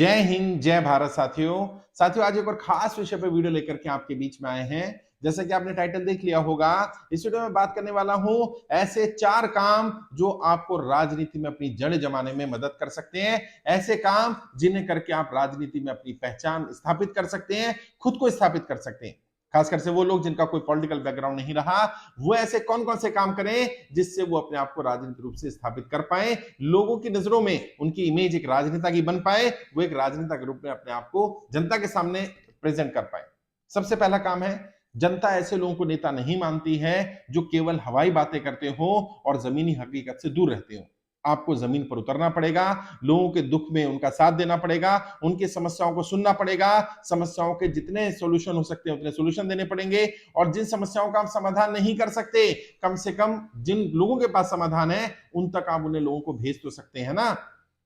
जय हिंद, जय भारत साथियों आज एक और खास विषय पे वीडियो लेकर के आपके बीच में आए हैं। जैसा कि आपने टाइटल देख लिया होगा, इस वीडियो में बात करने वाला हूं ऐसे 4 काम जो आपको राजनीति में अपनी जड़ जमाने में मदद कर सकते हैं। ऐसे काम जिन्हें करके आप राजनीति में अपनी पहचान स्थापित कर सकते हैं, खुद को स्थापित कर सकते हैं। खासकर से वो लोग जिनका कोई पॉलिटिकल बैकग्राउंड नहीं रहा, वो ऐसे कौन कौन से काम करें जिससे वो अपने आप को राजनीतिक रूप से स्थापित कर पाए, लोगों की नजरों में उनकी इमेज एक राजनेता की बन पाए, वो एक राजनेता के रूप में अपने आप को जनता के सामने प्रेजेंट कर पाए। सबसे पहला काम है, जनता ऐसे लोगों को नेता नहीं मानती है जो केवल हवाई बातें करते हो और जमीनी हकीकत से दूर रहते हो। आपको जमीन पर उतरना पड़ेगा, लोगों के दुख में उनका साथ देना पड़ेगा, उनकी समस्याओं को सुनना पड़ेगा, समस्याओं के जितने सॉल्यूशन हो सकते हैं उतने सॉल्यूशन देने पड़ेंगे, और जिन समस्याओं का आप समाधान नहीं कर सकते, कम से कम जिन लोगों के पास समाधान है उन तक आप उन्हें लोगों को भेज तो सकते हैं ना।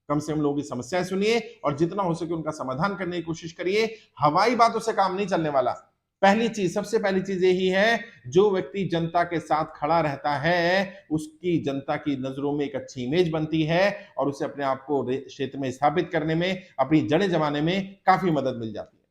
कम से कम लोगों की समस्याएं सुनिए और जितना हो सके उनका समाधान करने की कोशिश करिए। हवाई बातों से काम नहीं चलने वाला। सबसे पहली चीज यही है, जो व्यक्ति जनता के साथ खड़ा रहता है उसकी जनता की नजरों में एक अच्छी इमेज बनती है और उसे अपने आप को क्षेत्र में स्थापित करने में, अपनी जड़ें जमाने में काफी मदद मिल जाती है।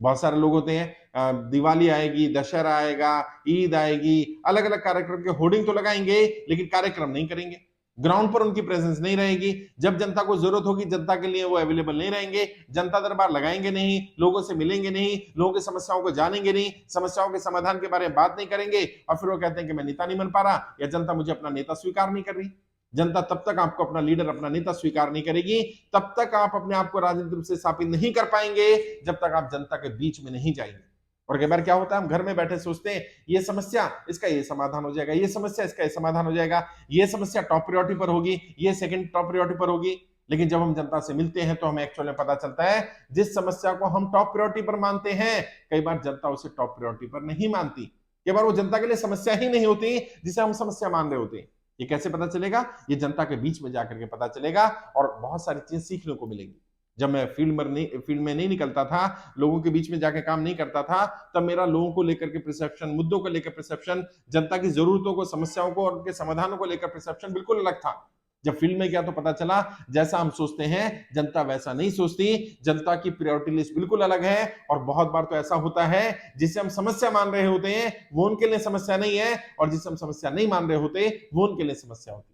बहुत सारे लोग होते हैं, दिवाली आएगी, दशहरा आएगा, ईद आएगी, अलग अलग कार्यक्रम के होर्डिंग तो लगाएंगे लेकिन कार्यक्रम नहीं करेंगे, ग्राउंड पर उनकी प्रेजेंस नहीं रहेगी। जब जनता को जरूरत होगी जनता के लिए वो अवेलेबल नहीं रहेंगे, जनता दरबार लगाएंगे नहीं, लोगों से मिलेंगे नहीं, लोगों की समस्याओं को जानेंगे नहीं, समस्याओं के समाधान के बारे में बात नहीं करेंगे, और फिर वो कहते हैं कि मैं नेता नहीं बन पा रहा या जनता मुझे अपना नेता स्वीकार नहीं कर रही। जनता तब तक आपको अपना लीडर, अपना नेता स्वीकार नहीं करेगी, तब तक आप अपने आप को राजनीतिक रूप से स्थापित नहीं कर पाएंगे, जब तक आप जनता के बीच में नहीं जाएंगे। और कई बार क्या होता है, हम घर में बैठे सोचते हैं ये समस्या इसका ये समाधान हो जाएगा, ये समस्या इसका ये समाधान हो जाएगा, ये समस्या टॉप प्रायोरिटी पर होगी, ये सेकंड टॉप प्रायोरिटी पर होगी। लेकिन जब हम जनता से मिलते हैं तो हमें एक्चुअली में पता चलता है जिस समस्या को हम टॉप प्रायोरिटी पर मानते हैं, कई बार जनता उसे टॉप प्रायोरिटी पर नहीं मानती। कई बार वो जनता के लिए समस्या ही नहीं होती जिसे हम समस्या मान रहे होते हैं। ये कैसे पता चलेगा? ये जनता के बीच में जाकर के पता चलेगा और बहुत सारी चीजें सीखने को मिलेंगी। जब मैं फील्ड में नहीं निकलता था, लोगों के बीच में जाके काम नहीं करता था, तब मेरा लोगों को लेकर के परसेप्शन, मुद्दों को लेकर परसेप्शन, जनता की जरूरतों को, समस्याओं को और उनके समाधानों को लेकर परसेप्शन बिल्कुल अलग था। जब फील्ड में गया तो पता चला जैसा हम सोचते हैं जनता वैसा नहीं सोचती, जनता की प्रायोरिटी लिस्ट बिल्कुल अलग है। और बहुत बार तो ऐसा होता है जिसे हम समस्या मान रहे होते हैं वो उनके लिए समस्या नहीं है, और जिसे हम समस्या नहीं मान रहे होते वो उनके लिए समस्या होती है।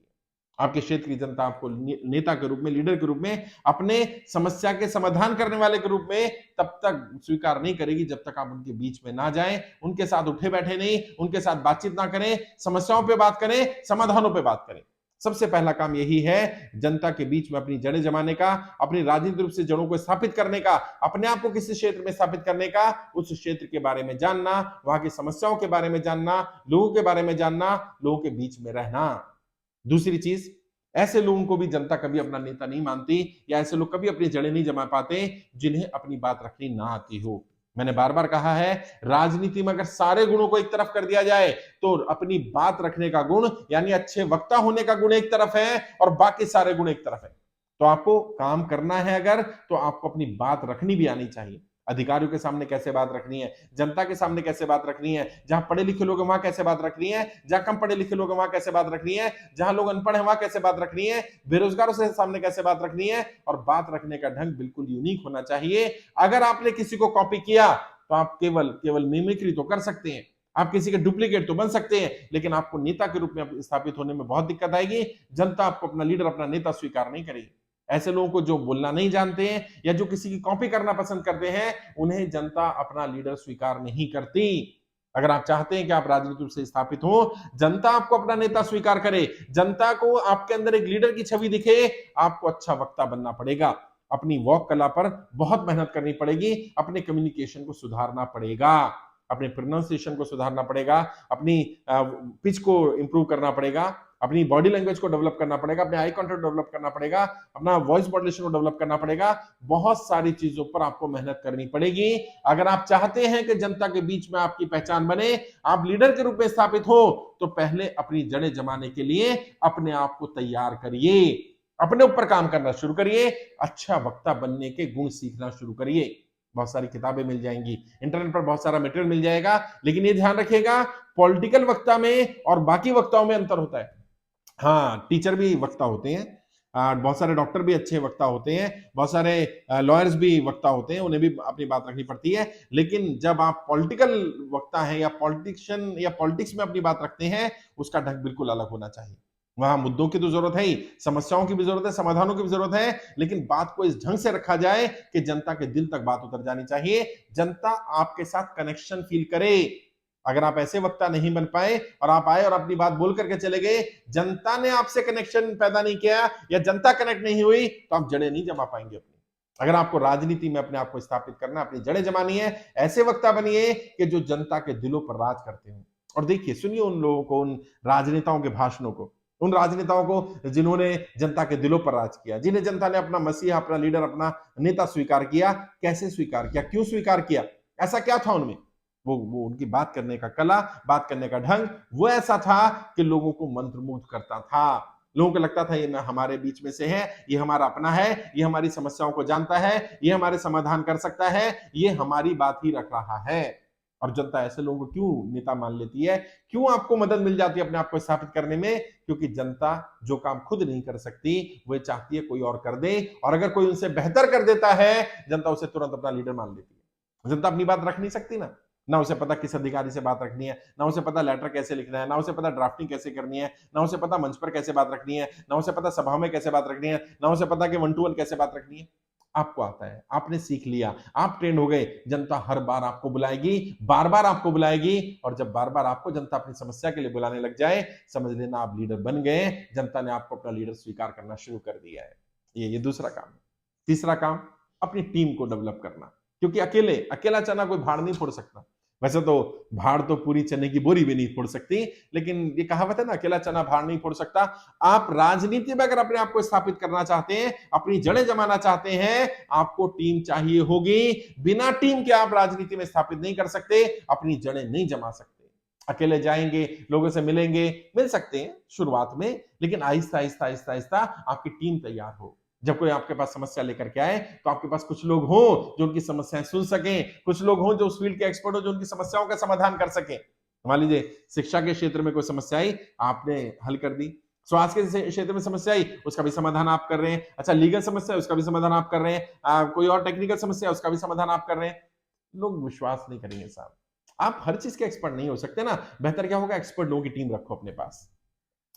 आपके क्षेत्र की जनता आपको नेता के रूप में, लीडर के रूप में, अपने समस्या के समाधान करने वाले के रूप में तब तक स्वीकार नहीं करेगी जब तक आप उनके बीच में ना जाएं, उनके साथ उठे बैठे नहीं, उनके साथ बातचीत ना करें, समस्याओं पे बात करें, समाधानों पे बात करें। सबसे पहला काम यही है, जनता के बीच में अपनी जड़ें जमाने का, अपनी राजनीतिक रूप से जड़ों को स्थापित करने का, अपने आप को किसी क्षेत्र में स्थापित करने का, उस क्षेत्र के बारे में जानना, वहां की समस्याओं के बारे में जानना, लोगों के बारे में जानना, लोगों के बीच में रहना। दूसरी चीज, ऐसे लोगों को भी जनता कभी अपना नेता नहीं मानती, या ऐसे लोग कभी अपनी जड़ें नहीं जमा पाते जिन्हें अपनी बात रखनी ना आती हो। मैंने बार बार कहा है, राजनीति में अगर सारे गुणों को एक तरफ कर दिया जाए तो अपनी बात रखने का गुण, यानी अच्छे वक्ता होने का गुण एक तरफ है और बाकी सारे गुण एक तरफ है। तो आपको काम करना है अगर, तो आपको अपनी बात रखनी भी आनी चाहिए। अधिकारियों के सामने कैसे बात रखनी है, जनता के सामने कैसे बात रखनी है, जहां पढ़े लिखे लोग हैं वहां कैसे बात रखनी है, जहां कम पढ़े लिखे लोग हैं वहां कैसे बात रखनी है, जहां लोग अनपढ़ हैं वहां कैसे बात रखनी है, बेरोजगारों से सामने कैसे बात रखनी है। और बात रखने का ढंग बिल्कुल यूनिक होना चाहिए। अगर आपने किसी को कॉपी किया तो आप केवल मिमिक्री तो कर सकते हैं, आप किसी के डुप्लीकेट तो बन सकते हैं, लेकिन आपको नेता के रूप में स्थापित होने में बहुत दिक्कत आएगी। जनता आपको अपना लीडर, अपना नेता स्वीकार नहीं करेगी। ऐसे लोगों को जो बोलना नहीं जानते हैं या जो किसी की कॉपी करना पसंद करते हैं, उन्हें जनता अपना लीडर स्वीकार नहीं करती। अगर आप चाहते हैं कि आप राजनीति रूप से स्थापित हो, जनता आपको अपना नेता स्वीकार करे, जनता को आपके अंदर एक लीडर की छवि दिखे, आपको अच्छा वक्ता बनना पड़ेगा, अपनी वॉक कला पर बहुत मेहनत करनी पड़ेगी, अपने कम्युनिकेशन को सुधारना पड़ेगा, अपने प्रोनाउंसिएशन को सुधारना पड़ेगा, अपनी पिच को इंप्रूव करना पड़ेगा, अपनी बॉडी लैंग्वेज को डेवलप करना पड़ेगा, अपने आई कॉन्टेक्ट डेवलप करना पड़ेगा, अपना वॉइस मॉड्यूलेशन को डेवलप करना पड़ेगा। बहुत सारी चीजों पर आपको मेहनत करनी पड़ेगी। अगर आप चाहते हैं कि जनता के बीच में आपकी पहचान बने, आप लीडर के रूप में स्थापित हो, तो पहले अपनी जड़ें जमाने के लिए अपने आप को तैयार करिए, अपने ऊपर काम करना शुरू करिए, अच्छा वक्ता बनने के गुण सीखना शुरू करिए। बहुत सारी किताबें मिल जाएंगी, इंटरनेट पर बहुत सारा मटेरियल मिल जाएगा, लेकिन ये ध्यान रखिएगा, पॉलिटिकल वक्ता में और बाकी वक्ताओं में अंतर होता है। हाँ, टीचर भी वक्ता होते हैं, बहुत सारे डॉक्टर भी अच्छे वक्ता होते हैं, बहुत सारे लॉयर्स भी वक्ता होते हैं, उन्हें भी अपनी बात रखनी पड़ती है। लेकिन जब आप पॉलिटिकल वक्ता हैं या पॉलिटिशियन या पॉलिटिक्स में अपनी बात रखते हैं, उसका ढंग बिल्कुल अलग होना चाहिए। वहां मुद्दों की तो जरूरत है ही, समस्याओं की भी जरूरत है, समाधानों की भी जरूरत है, लेकिन बात को इस ढंग से रखा जाए कि जनता के दिल तक बात उतर जानी चाहिए, जनता आपके साथ कनेक्शन फील करे। अगर आप ऐसे वक्ता नहीं बन पाए और आप आए और अपनी बात बोल करके चले गए, जनता ने आपसे कनेक्शन पैदा नहीं किया या जनता कनेक्ट नहीं हुई, तो आप जड़ें नहीं जमा पाएंगे अपनी। अगर आपको राजनीति में अपने आप को स्थापित करना, अपनी जड़ें जमानी है, ऐसे वक्ता बनिए कि जो जनता के दिलों पर राज करते हो। और देखिए, सुनिए उन लोगों को, उन राजनेताओं के भाषणों को, उन राजनेताओं को जिन्होंने जनता के दिलों पर राज किया, जिन्हें जनता ने अपना मसीहा, अपना लीडर, अपना नेता स्वीकार किया। कैसे स्वीकार किया, क्यों स्वीकार किया, ऐसा क्या था उनमें? वो उनकी बात करने का कला, बात करने का ढंग वो ऐसा था कि लोगों को मंत्रमुग्ध करता था। लोगों को लगता था ये हमारे बीच में से है, ये हमारा अपना है, ये हमारी समस्याओं को जानता है, ये हमारे समाधान कर सकता है, ये हमारी बात ही रख रहा है। और जनता ऐसे लोगों को क्यों नेता मान लेती है, क्यों आपको मदद मिल जाती है अपने आप को स्थापित करने में? क्योंकि जनता जो काम खुद नहीं कर सकती, वो चाहती है कोई और कर दे, और अगर कोई उनसे बेहतर कर देता है, जनता उसे तुरंत अपना लीडर मान लेती है। जनता अपनी बात रख नहीं सकती ना उसे पता किस अधिकारी से बात रखनी है, ना उसे पता लेटर कैसे लिखना है, ना उसे पता ड्राफ्टिंग कैसे करनी है, ना उसे पता मंच पर कैसे बात रखनी है, ना उसे पता सभा में कैसे बात रखनी है, ना उसे पता कि 1-to-1 कैसे बात रखनी है। आपको आता है, आपने सीख लिया, आप ट्रेंड हो गए। जनता हर बार आपको बुलाएगी, बार बार आपको बुलाएगी, और जब बार बार आपको जनता अपनी समस्या के लिए बुलाने लग जाए, समझ लेना आप लीडर बन गए। जनता ने आपको अपना लीडर स्वीकार करना शुरू कर दिया है। ये दूसरा काम है। तीसरा काम, अपनी टीम को डेवलप करना, क्योंकि अकेला चना कोई भाड़ नहीं फोड़ सकता। वैसे तो भाड़ तो पूरी चने की बोरी भी नहीं फोड़ सकती, लेकिन ये कहावत है ना, अकेला चना भाड़ नहीं फोड़ सकता। आप राजनीति में अगर अपने आप को स्थापित करना चाहते हैं, अपनी जड़ें जमाना चाहते हैं, आपको टीम चाहिए होगी। बिना टीम के आप राजनीति में स्थापित नहीं कर सकते, अपनी जड़ें नहीं जमा सकते। अकेले जाएंगे, लोगों से मिलेंगे, मिल सकते हैं शुरुआत में, लेकिन आहिस्ता आहिस्ता आहिस्ता आहिस्ता आपकी टीम तैयार हो। जब कोई आपके पास समस्या लेकर के आए, तो आपके पास कुछ लोग हों जो उनकी समस्याएं सुन सकें, कुछ लोग हों जो उस फील्ड के एक्सपर्ट हो, जो उनकी समस्याओं का समाधान कर सकें। मान लीजिए शिक्षा के क्षेत्र में कोई समस्या आई, आपने हल कर दी। स्वास्थ्य के क्षेत्र में समस्या आई, उसका भी समाधान आप कर रहे हैं। अच्छा, लीगल समस्या है, उसका भी समाधान आप कर रहे हैं। कोई और टेक्निकल समस्या है, उसका भी समाधान आप कर रहे हैं। लोग विश्वास नहीं करेंगे साहब। आप हर चीज के एक्सपर्ट नहीं हो सकते ना। बेहतर क्या होगा, एक्सपर्ट लोगों की टीम रखो अपने पास,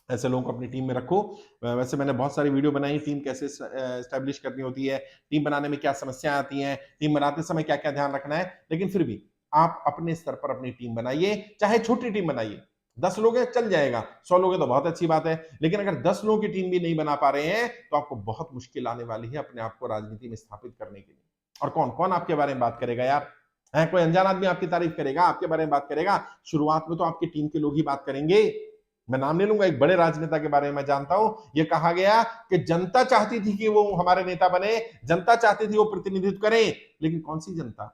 ऐसे लोगों को अपनी टीम में रखो। वैसे मैंने बहुत सारी वीडियो बनाई, टीम कैसे एस्टेब्लिश करनी होती है, टीम बनाने में क्या समस्याएं आती हैं, टीम बनाते समय क्या क्या ध्यान रखना है। लेकिन फिर भी आप अपने स्तर पर अपनी टीम बनाइए, चाहे छोटी टीम बनाइए। 10 लोग हैं चल जाएगा, 100 लोग हैं तो बहुत अच्छी बात है। लेकिन अगर 10 लोगों की टीम भी नहीं बना पा रहे हैं, तो आपको बहुत मुश्किल आने वाली है अपने आप को राजनीति में स्थापित करने के लिए। और कौन कौन आपके बारे में बात करेगा यार? है कोई अनजान आदमी आपकी तारीफ करेगा, आपके बारे में बात करेगा? शुरुआत में तो आपकी टीम के लोग ही बात करेंगे। मैं नाम ले लूंगा, एक बड़े राजनेता के बारे में मैं जानता हूं। यह कहा गया कि जनता चाहती थी कि वो हमारे नेता बने, जनता चाहती थी वो प्रतिनिधित्व करें। लेकिन कौन सी जनता?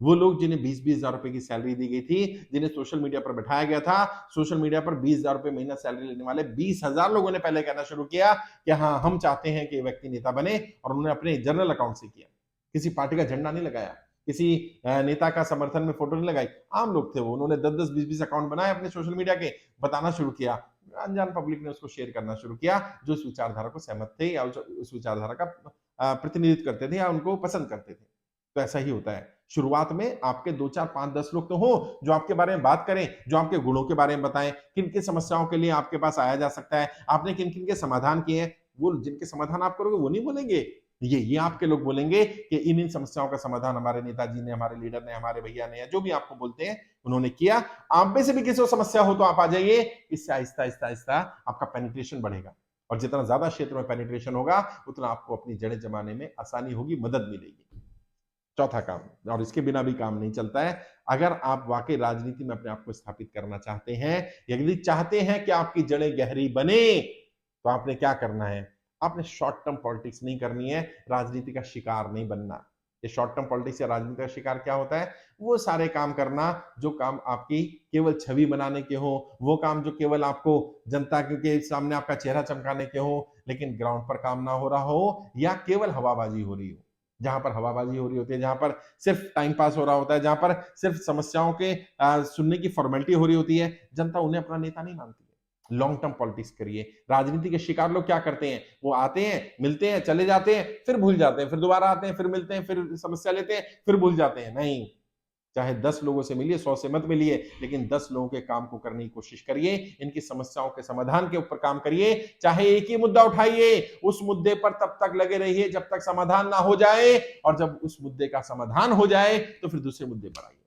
वो लोग जिन्हें 20-20 हजार रुपए की सैलरी दी गई थी, जिन्हें सोशल मीडिया पर बैठाया गया था। सोशल मीडिया पर 20,000 रुपए महीना सैलरी लेने वाले 20,000 लोगों ने पहले कहना शुरू किया कि हाँ, हम चाहते हैं कि व्यक्ति नेता बने, और उन्होंने अपने जनरल अकाउंट से किया। किसी पार्टी का झंडा नहीं लगाया, किसी नेता का समर्थन में फोटो नहीं लगाई। आम लोग थे वो, उन्होंने 10-10, 20-20 अकाउंट बनाए अपने सोशल मीडिया के, बताना शुरू किया। अनजान पब्लिक ने उसको शेयर करना शुरू किया, जो उस विचारधारा को सहमत थे या उस विचारधारा का प्रतिनिधित्व करते थे या उनको पसंद करते थे। तो ऐसा ही होता है। शुरुआत में आपके 2-4-5-10 लोग तो हो जो आपके बारे में बात करें, जो आपके गुणों के बारे में बताएं, किन किन समस्याओं के लिए आपके पास आया जा सकता है, आपने किन किन के समाधान किए हैं। वो जिनके समाधान आप करोगे वो नहीं बोलेंगे, ये आपके लोग बोलेंगे कि इन इन समस्याओं का समाधान हमारे नेताजी ने, हमारे लीडर ने, हमारे भैया ने, या जो भी आपको बोलते हैं उन्होंने किया। आप में से भी किसी को समस्या हो तो आप आ जाइए। इससे आहिस्ता आहिस्ता आहिस्ता आपका पेनिट्रेशन बढ़ेगा, और जितना ज्यादा क्षेत्र में पेनिट्रेशन होगा, उतना आपको अपनी जड़ें जमाने में आसानी होगी, मदद मिलेगी। चौथा काम, और इसके बिना भी काम नहीं चलता है, अगर आप वाकई राजनीति में अपने आप को स्थापित करना चाहते हैं, यदि चाहते हैं कि आपकी जड़ें गहरी बने, तो आपने क्या करना है? आपने शॉर्ट टर्म पॉलिटिक्स नहीं करनी है, राजनीति का शिकार नहीं बनना। ये शॉर्ट टर्म पॉलिटिक्स या राजनीति का शिकार क्या होता है? वो सारे काम करना जो काम आपकी केवल छवि बनाने के हो, वो काम जो केवल आपको जनता के सामने आपका चेहरा चमकाने के हो, लेकिन ग्राउंड पर काम ना हो रहा हो, या केवल हवाबाजी हो रही हो। जहां पर हवाबाजी हो रही होती है, जहां पर सिर्फ टाइम पास हो रहा होता है, जहां पर सिर्फ समस्याओं के सुनने की फॉर्मेलिटी हो रही होती है, जनता उन्हें अपना नेता नहीं मानती है। लॉन्ग टर्म पॉलिटिक्स करिए। राजनीति के शिकार लोग क्या करते हैं, वो आते हैं, मिलते हैं, चले जाते हैं, फिर भूल जाते हैं, फिर दोबारा आते हैं, फिर मिलते हैं, फिर समस्या लेते हैं, फिर भूल जाते हैं। नहीं, चाहे 10 लोगों से मिलिए, 100 से मत मिलिए, लेकिन 10 लोगों के काम को करने की कोशिश करिए, इनकी समस्याओं के समाधान के ऊपर काम करिए। चाहे एक ही मुद्दा उठाइए, उस मुद्दे पर तब तक लगे रहिए जब तक समाधान ना हो जाए, और जब उस मुद्दे का समाधान हो जाए तो फिर दूसरे मुद्दे पर आइए।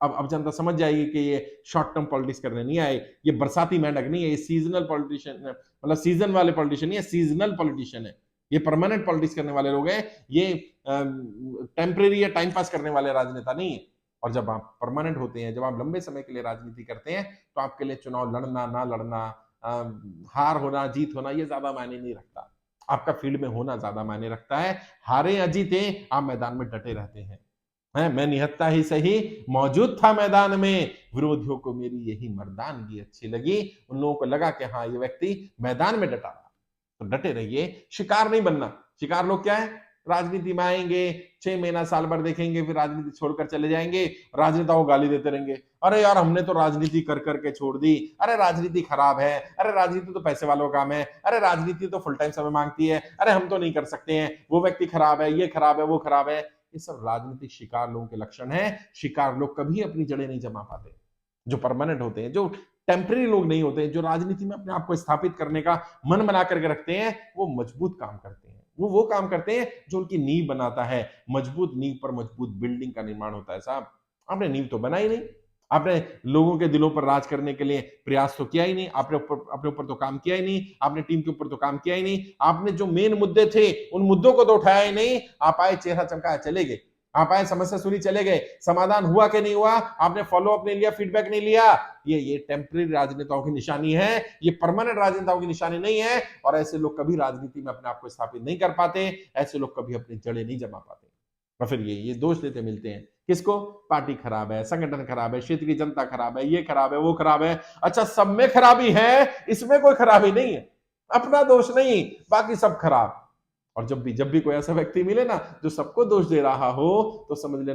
अब जनता समझ जाएगी कि ये शॉर्ट टर्म पॉलिटिक्स करने नहीं आए, ये बरसाती मेंढक नहीं है, ये सीजनल पॉलिटिशियन, मतलब सीजन वाले पॉलिटिशियन नहीं है, सीजनल पॉलिटिशियन है। ये परमानेंट पॉलिटिक्स करने वाले लोग हैं, ये टेम्परेरी या टाइम पास करने वाले राजनेता नहीं है। और जब आप परमानेंट होते हैं, जब आप लंबे समय के लिए राजनीति करते हैं, तो आपके लिए चुनाव लड़ना ना लड़ना, हार होना जीत होना, ये ज्यादा मायने नहीं रखता। आपका फील्ड में होना ज्यादा मायने रखता है। हारे या जीते, आप मैदान में डटे रहते हैं। मैं निहत्था ही सही मौजूद था मैदान में, विरोधियों को मेरी यही मर्दानगी अच्छी लगी। उन लोगों को लगा कि हाँ, ये व्यक्ति मैदान में डटा रहा। तो डटे रहिए, शिकार नहीं बनना। शिकार लोग क्या है, राजनीति में आएंगे, 6 महीना साल भर देखेंगे, फिर राजनीति छोड़कर चले जाएंगे, राजनेताओं को गाली देते रहेंगे, अरे यार हमने तो राजनीति कर करके छोड़ दी, अरे राजनीति खराब है, अरे राजनीति तो पैसे वालों का काम है, अरे राजनीति तो फुल टाइम समय मांगती है, अरे हम तो नहीं कर सकते हैं, वो व्यक्ति खराब है, ये खराब है, वो खराब है। ये सब राजनीतिक शिकार लोगों के लक्षण है। शिकार लोग कभी अपनी जड़ें नहीं जमा पाते। जो परमानेंट होते हैं, जो टेम्परेरी लोग नहीं होते, जो राजनीति में अपने आप को स्थापित करने का मन बना करके रखते हैं, वो मजबूत काम करते हैं। वो काम करते हैं जो उनकी नींव बनाता है। मजबूत नींव पर मजबूत बिल्डिंग का निर्माण होता है। साहब, आपने नींव तो बनाई नहीं, आपने लोगों के दिलों पर राज करने के लिए प्रयास तो किया ही नहीं, आपने अपने ऊपर तो काम किया ही नहीं, आपने टीम के ऊपर तो काम किया ही नहीं, आपने जो मेन मुद्दे थे उन मुद्दों को तो उठाया ही नहीं। आप आए, चेहरा चमकाया, चले गए। आप आए, समस्या सुनी, चले गए। समाधान हुआ कि नहीं हुआ, आपने फॉलो अप नहीं लिया, फीडबैक नहीं लिया। ये टेम्परेरी राजनेताओं की निशानी है, ये परमानेंट राजनेताओं की निशानी नहीं है। और ऐसे लोग कभी राजनीति में अपने आप को स्थापित नहीं कर पाते, ऐसे लोग कभी अपनी जड़ें नहीं जमा पाते। और फिर ये दोष देते मिलते हैं किसको, पार्टी खराब है, संगठन खराब है, क्षेत्र की जनता खराब है, ये खराब है, वो खराब है। अच्छा, सब में खराबी है, इसमें कोई खराबी नहीं है, अपना दोष नहीं, बाकी सब खराब। और जब भी कोई ऐसा व्यक्ति मिले ना जो सबको दोष दे रहा हो, तो समझ लेना